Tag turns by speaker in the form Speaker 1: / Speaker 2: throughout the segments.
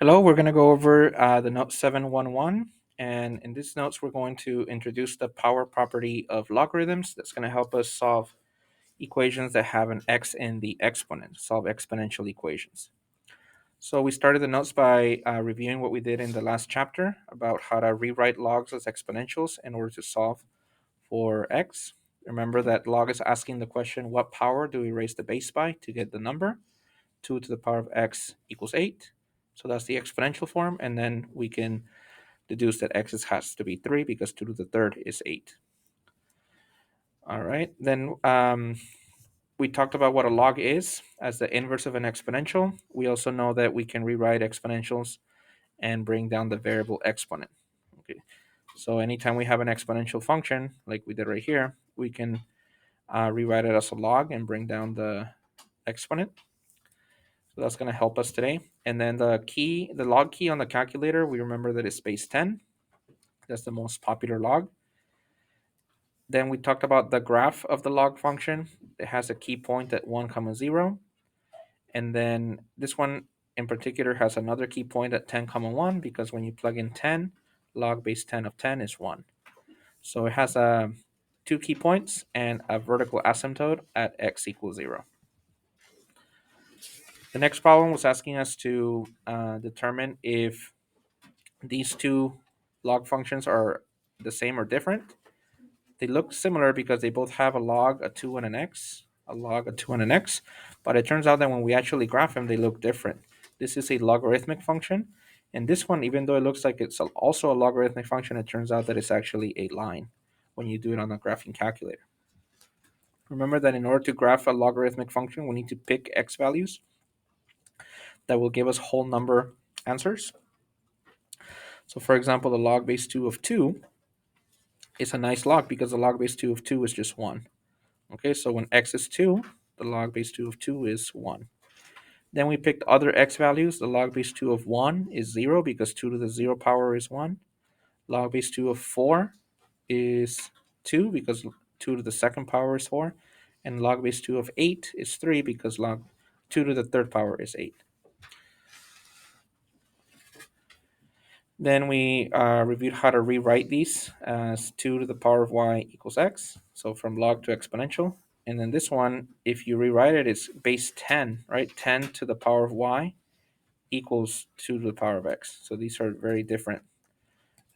Speaker 1: Hello, we're going to go over the note 711. And in this notes, we're going to introduce the power property of logarithms. That's going to help us solve equations that have an x in the exponent, solve exponential equations. So we started the notes by reviewing what we did in the last chapter about how to rewrite logs as exponentials in order to solve for x. Remember that log is asking the question, what power do we raise the base by to get the number? 2 to the power of x equals 8. So that's the exponential form. And then we can deduce that x has to be 3 because 2 to the third is 8. All right. Then we talked about what a log is as the inverse of an exponential. We also know that we can rewrite exponentials and bring down the variable exponent. Okay. So anytime we have an exponential function, like we did right here, we can rewrite it as a log and bring down the exponent. So that's going to help us today. And then the log key on the calculator, we remember that it's base 10. That's the most popular log. Then we talked about the graph of the log function. It has a key point at 1 comma 0. And then this one in particular has another key point at 10 comma 1 because when you plug in 10, log base 10 of 10 is 1. So it has two key points and a vertical asymptote at x equals 0. The next problem was asking us to determine if these two log functions are the same or different. They look similar because they both have a log, a 2, and an x, a log, a 2, and an x, but it turns out that when we actually graph them, they look different. This is a logarithmic function, and this one, even though it looks like it's also a logarithmic function, it turns out that it's actually a line when you do it on a graphing calculator. Remember that in order to graph a logarithmic function, we need to pick x values that will give us whole number answers. So for example, the log base 2 of 2 is a nice log because the log base 2 of 2 is just 1. Okay, so when x is 2, the log base 2 of 2 is 1. Then we picked other x values. The log base 2 of 1 is 0 because 2 to the 0 power is 1. Log base 2 of 4 is 2 because 2 to the second power is 4. And log base 2 of 8 is 3 because log 2 to the third power is 8. Then we reviewed how to rewrite these as 2 to the power of y equals x. So from log to exponential. And then this one, if you rewrite it, it's base 10, right? 10 to the power of y equals 2 to the power of x. So these are very different.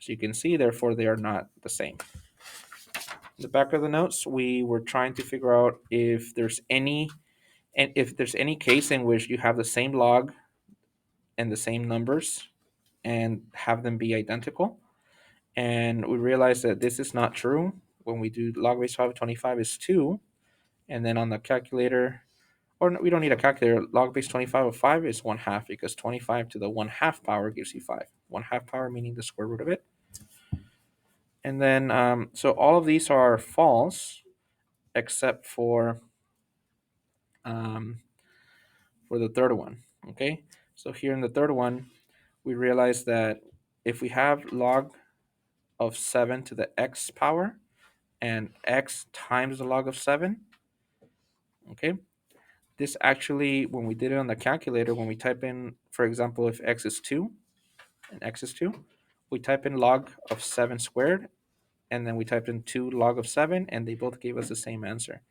Speaker 1: As you can see, therefore, they are not the same. In the back of the notes, we were trying to figure out if there's any case in which you have the same log and the same numbers and have them be identical. And we realized that this is not true. When we do log base 5 of 25 is 2, and then on the calculator, or no, we don't need a calculator, log base 25 of 5 is 1 half because 25 to the 1 half power gives you 5. 1 half power meaning the square root of it. And then, so all of these are false except um, for the third one. Okay, so here in the third one, we realize that if we have log of 7 to the x power and x times the log of 7, okay, this actually, when we did it on the calculator, when we type in, for example, if x is 2 and x is 2, we type in log of 7 squared, and then we typed in 2 log of 7, and they both gave us the same answer.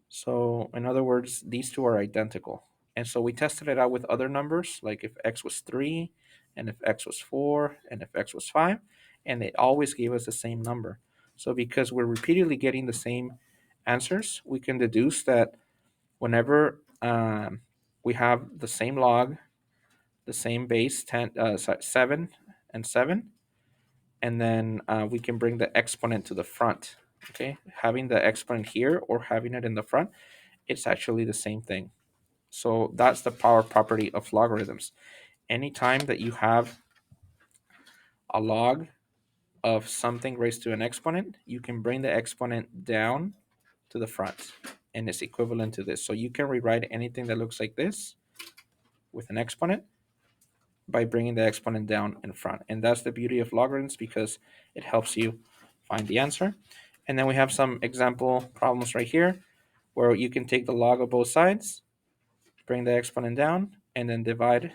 Speaker 1: So in other words, these two are identical. And so we tested it out with other numbers, like if x was 3, and if x was 4, and if x was 5, and they always gave us the same number. So because we're repeatedly getting the same answers, we can deduce that whenever we have the same log, the same base, 7 and 7, and then we can bring the exponent to the front. Okay, having the exponent here or having it in the front, it's actually the same thing. So that's the power property of logarithms. Anytime that you have a log of something raised to an exponent, you can bring the exponent down to the front, and it's equivalent to this. So you can rewrite anything that looks like this with an exponent by bringing the exponent down in front. And that's the beauty of logarithms because it helps you find the answer. And then we have some example problems right here where you can take the log of both sides, bring the exponent down, and then divide